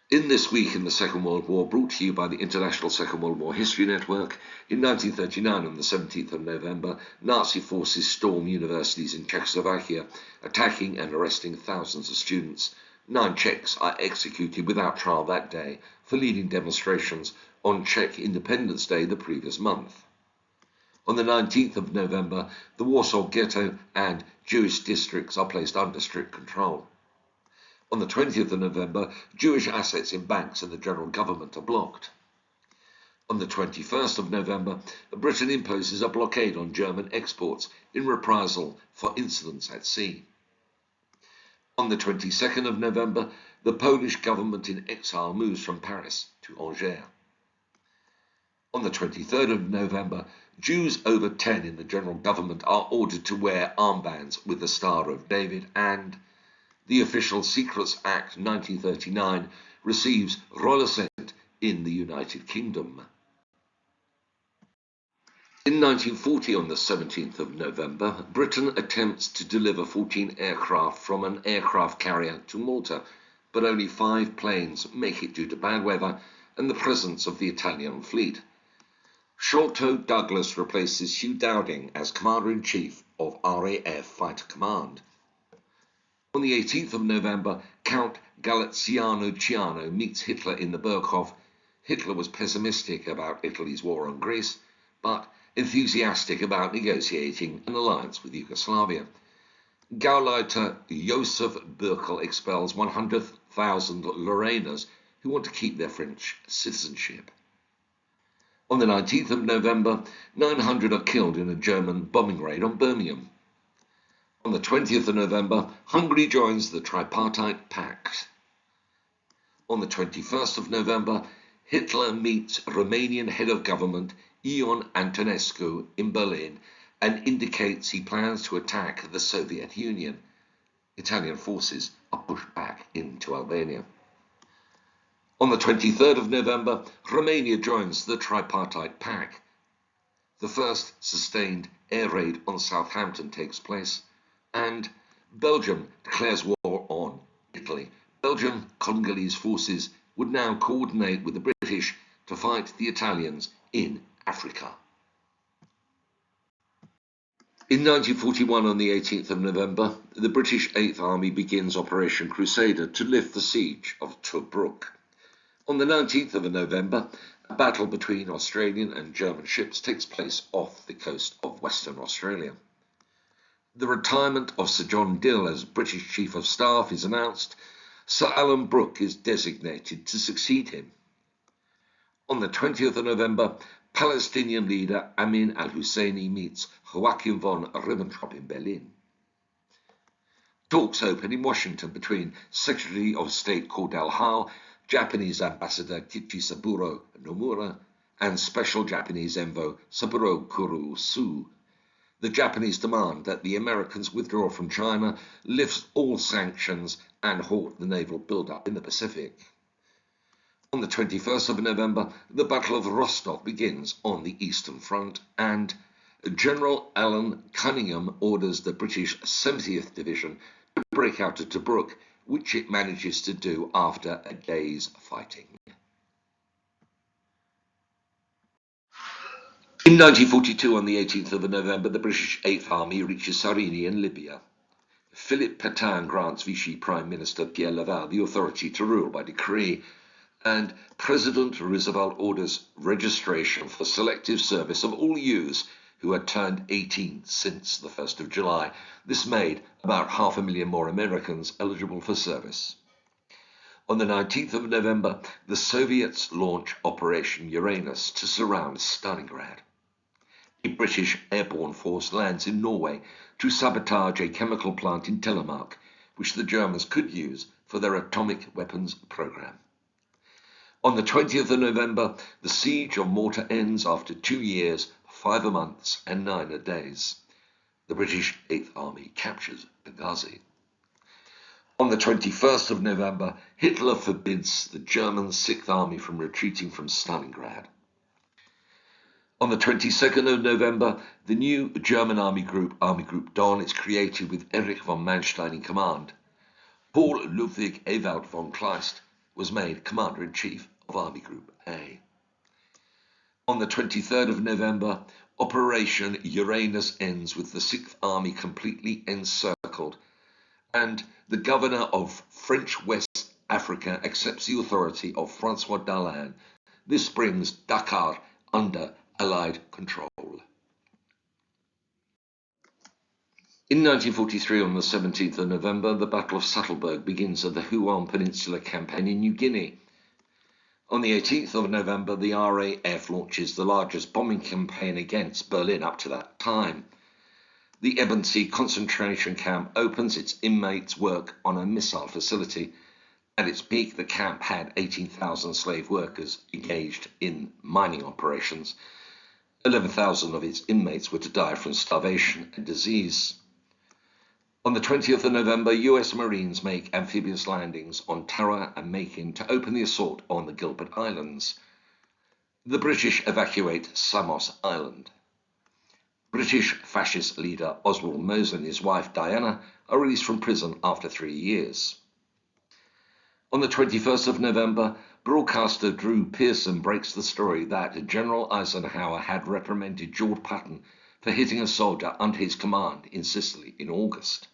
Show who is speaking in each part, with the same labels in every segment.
Speaker 1: In This Week in the Second World War, brought to you by the International Second World War History Network, in 1939 on the 17th of November, Nazi forces storm universities in Czechoslovakia, attacking and arresting thousands of students. 9 Czechs are executed without trial that day for leading demonstrations on Czech Independence Day the previous month. On the 19th of November, the Warsaw Ghetto and Jewish districts are placed under strict control. On the 20th of November, Jewish assets in banks and the general government are blocked. On the 21st of November, Britain imposes a blockade on German exports in reprisal for incidents at sea. On the 22nd of November, the Polish government in exile moves from Paris to Angers. On the 23rd of November, Jews over 10 in the general government are ordered to wear armbands with the Star of David, and the Official Secrets Act 1939 receives royal assent in the United Kingdom. In 1940, on the 17th of November, Britain attempts to deliver 14 aircraft from an aircraft carrier to Malta, but only 5 planes make it due to bad weather and the presence of the Italian fleet. Sholto Douglas replaces Hugh Dowding as Commander-in-Chief of RAF Fighter Command. On the 18th of November, Count Galiziano Ciano meets Hitler in the Berghof. Hitler was pessimistic about Italy's war on Greece, but enthusiastic about negotiating an alliance with Yugoslavia. Gauleiter Josef Bürkel expels 100,000 Lorrainers who want to keep their French citizenship. On the 19th of November, 900 are killed in a German bombing raid on Birmingham. On the 20th of November, Hungary joins the Tripartite Pact. On the 21st of November, Hitler meets Romanian head of government Ion Antonescu in Berlin and indicates he plans to attack the Soviet Union. Italian forces are pushed back into Albania. On the 23rd of November, Romania joins the Tripartite Pact. The first sustained air raid on Southampton takes place, and Belgium declares war on Italy. Belgian-Congolese forces would now coordinate with the British to fight the Italians in Africa. In 1941, on the 18th of November, the British 8th Army begins Operation Crusader to lift the siege of Tobruk. On the 19th of November, a battle between Australian and German ships takes place off the coast of Western Australia. The retirement of Sir John Dill as British Chief of Staff is announced. Sir Alan Brooke is designated to succeed him. On the 20th of November, Palestinian leader Amin al-Husseini meets Joachim von Ribbentrop in Berlin. Talks open in Washington between Secretary of State Cordell Hull, Japanese Ambassador Kichisaburo Nomura, and Special Japanese Envoy Saburo Kurusu. The Japanese demand that the Americans withdraw from China, lift all sanctions, and halt the naval build-up in the Pacific. On the 21st of November, the Battle of Rostov begins on the Eastern Front, and General Alan Cunningham orders the British 70th Division to break out of Tobruk, which it manages to do after a day's fighting. In 1942, on the 18th of November, the British 8th Army reaches Sardinia in Libya. Philippe Pétain grants Vichy Prime Minister Pierre Laval the authority to rule by decree, and President Roosevelt orders registration for selective service of all youths who had turned 18 since the 1st of July. This made about 500,000 more Americans eligible for service. On the 19th of November, the Soviets launch Operation Uranus to surround Stalingrad. A British airborne force lands in Norway to sabotage a chemical plant in Telemark, which the Germans could use for their atomic weapons program. On the 20th of November, the siege of Malta ends after 2 years, 5 months and 9 days. The British 8th Army captures Benghazi. On the 21st of November, Hitler forbids the German 6th Army from retreating from Stalingrad. On the 22nd of November, the new German Army Group Don, is created with Erich von Manstein in command. Paul Ludwig Ewald von Kleist was made Commander-in-Chief of Army Group A. On the 23rd of November, Operation Uranus ends with the 6th Army completely encircled, and the governor of French West Africa accepts the authority of François Dalin. This brings Dakar under Allied control. In 1943, on the 17th of November, the Battle of Saddleberg begins at the Huon Peninsula campaign in New Guinea. On the 18th of November, the RAF launches the largest bombing campaign against Berlin up to that time. The Ebensee concentration camp opens. Its inmates work on a missile facility. At its peak, the camp had 18,000 slave workers engaged in mining operations. 11,000 of its inmates were to die from starvation and disease. On the 20th of November, US Marines make amphibious landings on Tarawa and Makin to open the assault on the Gilbert Islands. The British evacuate Samos Island. British fascist leader Oswald Mosley and his wife Diana are released from prison after 3 years. On the 21st of November, broadcaster Drew Pearson breaks the story that General Eisenhower had reprimanded George Patton for hitting a soldier under his command in Sicily in August.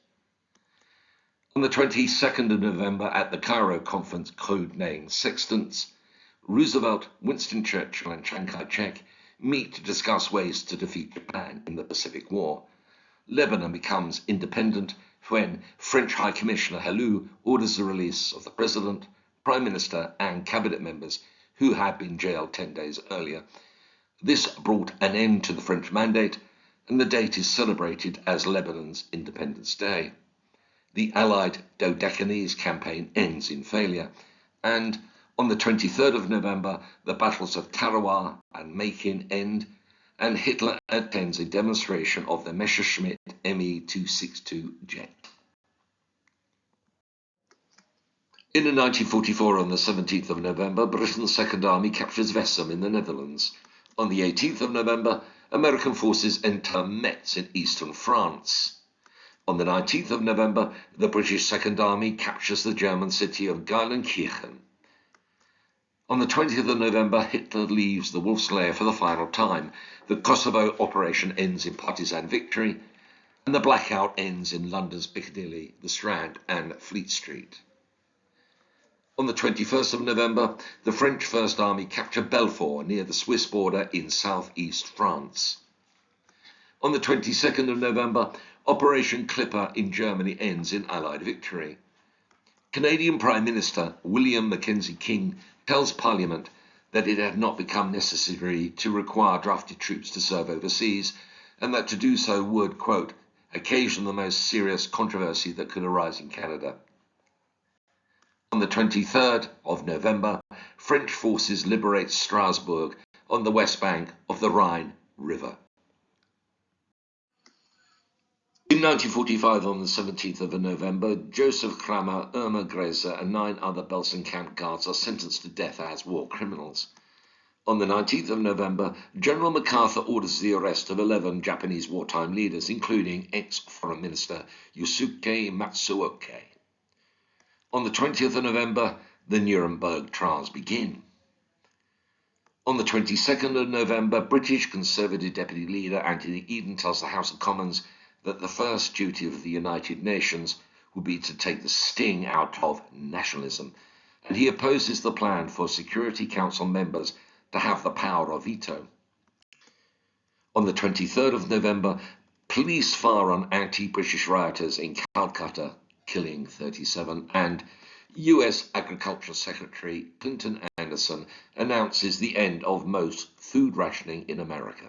Speaker 1: On the 22nd of November, at the Cairo conference codenamed Sextants, Roosevelt, Winston Churchill and Chiang Kai-shek meet to discuss ways to defeat Japan in the Pacific War. Lebanon becomes independent when French High Commissioner Helou orders the release of the President, Prime Minister and cabinet members who had been jailed 10 days earlier. This brought an end to the French mandate, and the date is celebrated as Lebanon's Independence Day. The Allied Dodecanese campaign ends in failure, and on the 23rd of November, the battles of Tarawa and Makin end, and Hitler attends a demonstration of the Messerschmitt Me-262 jet. In 1944, on the 17th of November, Britain's Second Army captures Wessem in the Netherlands. On the 18th of November, American forces enter Metz in eastern France. On the 19th of November, the British Second Army captures the German city of Geilenkirchen. On the 20th of November, Hitler leaves the Wolf's Lair for the final time. The Kosovo operation ends in partisan victory, and the blackout ends in London's Piccadilly, the Strand and Fleet Street. On the 21st of November, the French First Army capture Belfort near the Swiss border in southeast France. On the 22nd of November, Operation Clipper in Germany ends in Allied victory. Canadian Prime Minister William Mackenzie King tells Parliament that it had not become necessary to require drafted troops to serve overseas, and that to do so would, quote, occasion the most serious controversy that could arise in Canada. On the 23rd of November, French forces liberate Strasbourg on the west bank of the Rhine River. In 1945, on the 17th of November, Joseph Kramer, Irma Greiser and 9 other Belsen camp guards are sentenced to death as war criminals. On the 19th of November, General MacArthur orders the arrest of 11 Japanese wartime leaders, including ex-Foreign Minister Yusuke Matsuoka. On the 20th of November, the Nuremberg trials begin. On the 22nd of November, British Conservative Deputy Leader Anthony Eden tells the House of Commons that the first duty of the United Nations would be to take the sting out of nationalism, and he opposes the plan for Security Council members to have the power of veto. On the 23rd of November, police fire on anti-British rioters in Calcutta, killing 37, and US Agriculture Secretary Clinton Anderson announces the end of most food rationing in America.